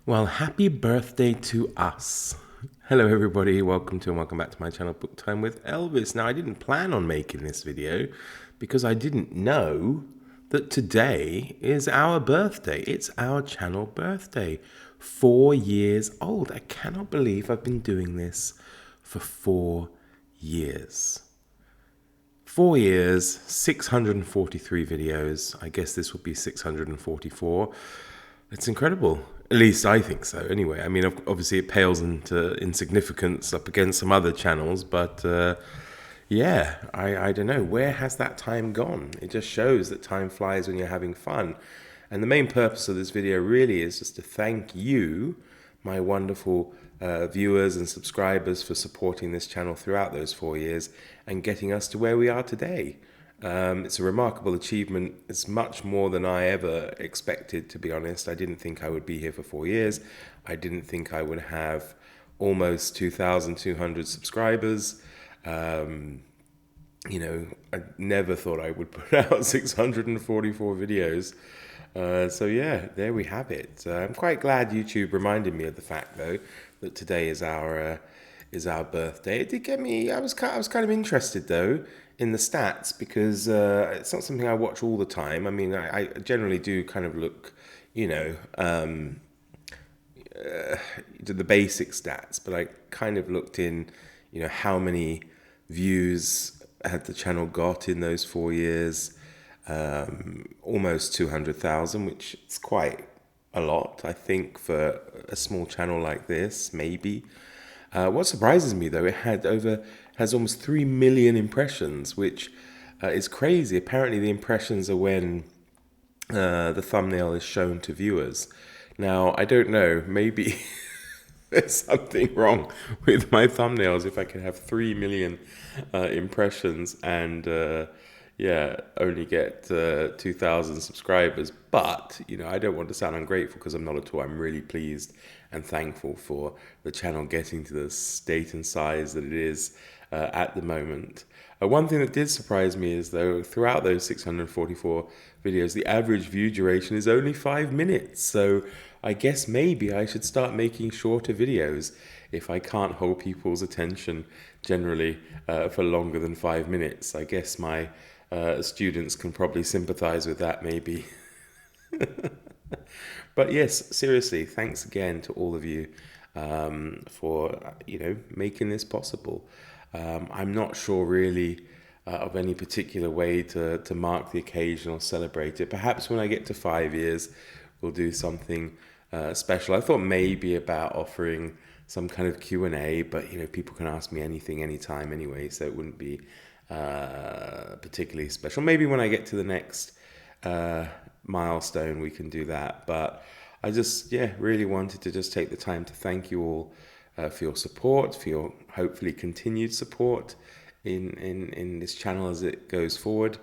Well, happy birthday to us. Hello, everybody. Welcome back to my channel, Book Time with Elvis. Now, I didn't plan on making this video because I didn't know that today is our birthday. It's our channel birthday. 4 years old. I cannot believe I've been doing this for 4 years. 4 years, 643 videos. I guess this will be 644. It's incredible. At least I think so. Anyway, I mean, obviously it pales into insignificance up against some other channels, but yeah, I don't know. Where has that time gone? It just shows that time flies when you're having fun. And the main purpose of this video really is just to thank you, my wonderful viewers and subscribers, for supporting this channel throughout those 4 years and getting us to where we are today. It's a remarkable achievement. It's much more than I ever expected, to be honest. I didn't think I would be here for 4 years. I didn't think I would have almost 2,200 subscribers. I never thought I would put out 644 videos. So yeah, there we have it. I'm quite glad YouTube reminded me of the fact, though, that today is our birthday. It did get me. I was kind of interested though in the stats because it's not something I watch all the time. I mean, I generally do kind of look, to the basic stats, but I kind of looked in, how many views had the channel got in those 4 years. Almost 200,000, which is quite a lot, I think, for a small channel like this, maybe. What surprises me, though, has almost 3 million impressions, which is crazy. Apparently, the impressions are when the thumbnail is shown to viewers. Now, I don't know, maybe there's something wrong with my thumbnails if I can have 3 million impressions and only get 2,000 subscribers. But, I don't want to sound ungrateful because I'm not at all. I'm really pleased and thankful for the channel getting to the state and size that it is at the moment. One thing that did surprise me is, though, throughout those 644 videos, the average view duration is only 5 minutes. So I guess maybe I should start making shorter videos if I can't hold people's attention generally for longer than 5 minutes. I guess my students can probably sympathize with that, maybe. But yes, seriously, thanks again to all of you for making this possible. I'm not sure really of any particular way to mark the occasion or celebrate it. Perhaps when I get to 5 years, we'll do something special. I thought maybe about offering some kind of Q&A, but people can ask me anything anytime anyway, so it wouldn't be particularly special. Maybe when I get to the next milestone, we can do that. But I just, really wanted to just take the time to thank you all for your support, for your hopefully continued support in this channel as it goes forward.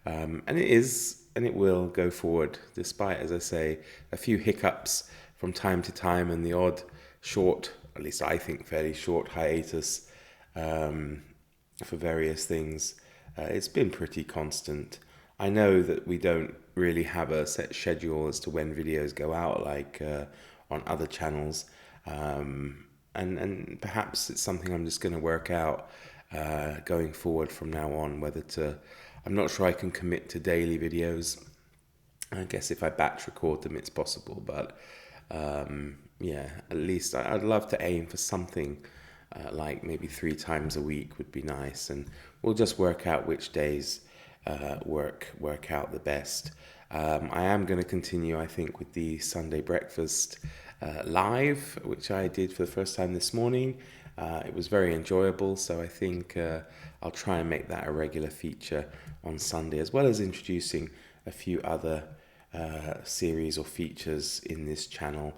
And it is, and it will go forward, despite, as I say, a few hiccups from time to time and the odd short, at least I think fairly short hiatus for various things. It's been pretty constant. I know that we don't really have a set schedule as to when videos go out, like on other channels. And perhaps it's something I'm just going to work out going forward from now on, I'm not sure I can commit to daily videos. I guess if I batch record them, it's possible. But at least I'd love to aim for something like maybe 3 times a week would be nice. And we'll just work out which days work out the best. I am going to continue, I think, with the Sunday breakfast live, which I did for the first time this morning. It was very enjoyable, so I think I'll try and make that a regular feature on Sunday, as well as introducing a few other series or features in this channel,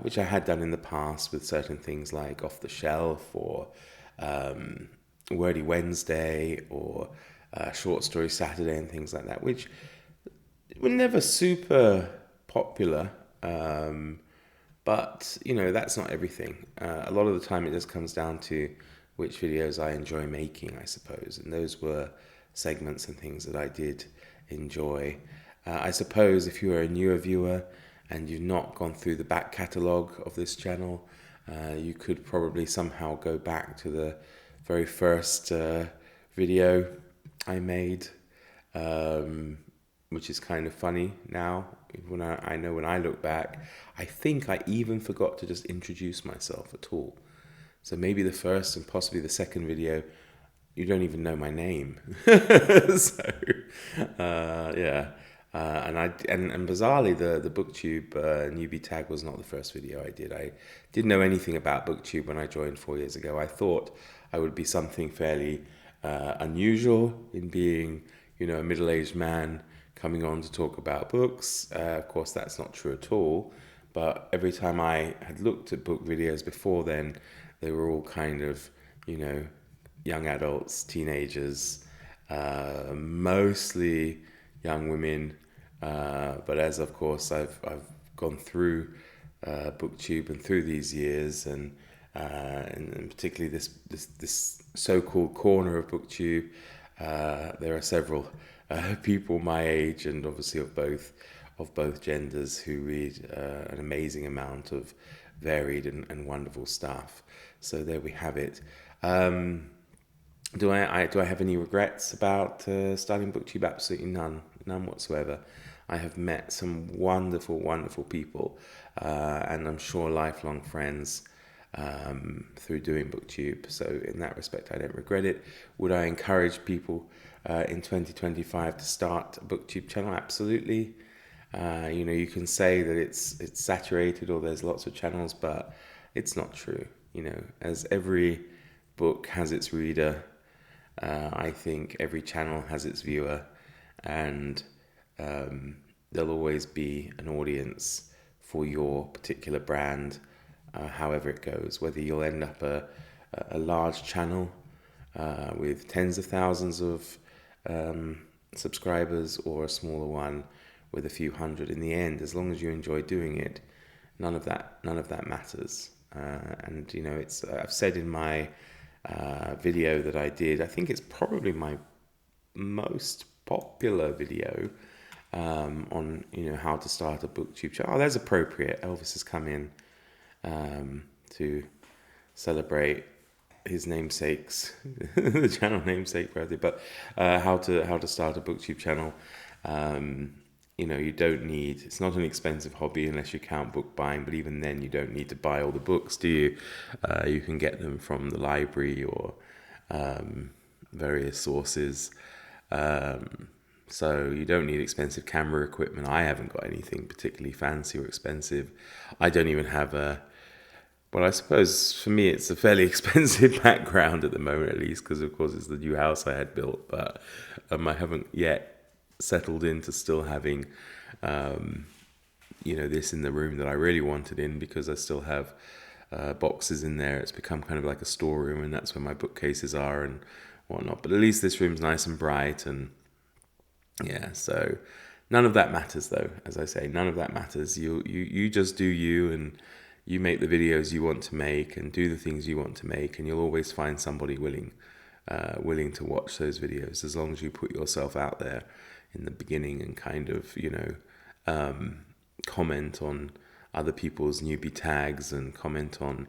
which I had done in the past with certain things like Off the Shelf or Wordy Wednesday or Short Story Saturday and things like that, which were never super popular. But, that's not everything. A lot of the time it just comes down to which videos I enjoy making, I suppose. And those were segments and things that I did enjoy. I suppose if you are a newer viewer and you've not gone through the back catalogue of this channel, you could probably somehow go back to the very first video I made, which is kind of funny now. When I know when I look back, I think I even forgot to just introduce myself at all. So maybe the first and possibly the second video, you don't even know my name. So, yeah. And bizarrely, the BookTube newbie tag was not the first video I did. I didn't know anything about BookTube when I joined 4 years ago. I thought I would be something fairly unusual in being, a middle-aged man coming on to talk about books. Of course, that's not true at all. But every time I had looked at book videos before then, they were all kind of, young adults, teenagers, mostly young women. But as of course I've gone through BookTube and through these years, and particularly this so-called corner of BookTube, there are several people my age and obviously of both genders who read an amazing amount of varied and wonderful stuff. So there we have it. Do I have any regrets about starting BookTube? Absolutely none whatsoever. I have met some wonderful, wonderful people, and I'm sure lifelong friends through doing BookTube. So in that respect, I don't regret it. Would I encourage people in 2025 to start a BookTube channel? Absolutely. You can say that it's saturated or there's lots of channels, but it's not true. As every book has its reader, I think every channel has its viewer, and there'll always be an audience for your particular brand, however it goes. Whether you'll end up a large channel with tens of thousands of subscribers or a smaller one with a few hundred, in the end, as long as you enjoy doing it, none of that matters. And I've said in my video that I did, I think it's probably my most popular video on how to start a BookTube channel. Oh, that's appropriate. Elvis has come in to celebrate his namesake's the channel namesake birthday, but how to start a BookTube channel. You don't need, it's not an expensive hobby unless you count book buying, but even then you don't need to buy all the books, do you? You can get them from the library or various sources. So you don't need expensive camera equipment. I haven't got anything particularly fancy or expensive. I don't even have well, I suppose for me it's a fairly expensive background at the moment, at least, because of course it's the new house I had built, but I haven't yet settled into still having this in the room that I really wanted in, because I still have boxes in there. It's become kind of like a storeroom, and that's where my bookcases are and whatnot. But at least this room's nice and bright, and yeah, so none of that matters though. As I say, none of that matters. You just do you, and you make the videos you want to make and do the things you want to make, and you'll always find somebody willing to watch those videos, as long as you put yourself out there in the beginning and kind of comment on other people's newbie tags and comment on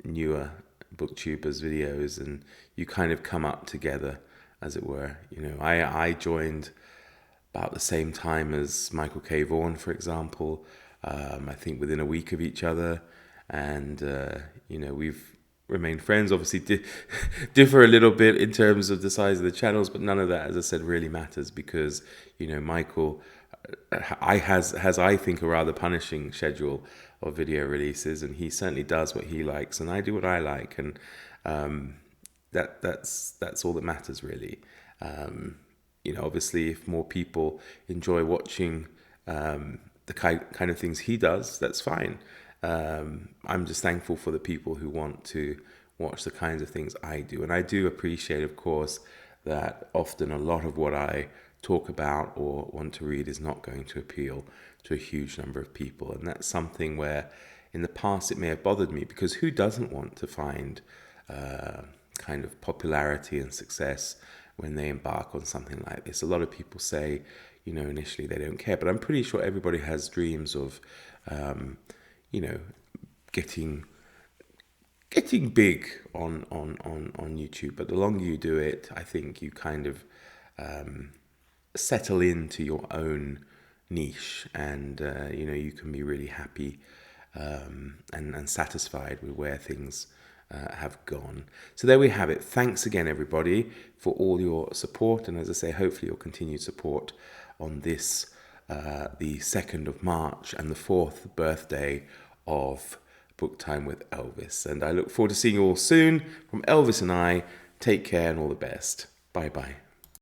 newer booktubers videos, and you kind of come up together, as it were. I joined about the same time as Michael K. Vaughan, for example. I think within a week of each other, and we've remained friends. Obviously differ a little bit in terms of the size of the channels, but none of that, as I said, really matters, because Michael has I think a rather punishing schedule of video releases, and he certainly does what he likes, and I do what I like, and that's all that matters, really. Obviously, if more people enjoy watching the kind of things he does, that's fine. I'm just thankful for the people who want to watch the kinds of things I do. And I do appreciate, of course, that often a lot of what I talk about or want to read is not going to appeal to a huge number of people. And that's something where in the past it may have bothered me, because who doesn't want to find kind of popularity and success when they embark on something like this? A lot of people say, initially they don't care. But I'm pretty sure everybody has dreams of, getting big on YouTube. But the longer you do it, I think you kind of settle into your own niche, and you can be really happy and satisfied with where things have gone. So there we have it. Thanks again, everybody, for all your support, and as I say, hopefully your continued support on this, the 2nd of March and the 4th birthday of Book Time with Elvis. And I look forward to seeing you all soon. From Elvis and I, take care and all the best. Bye bye.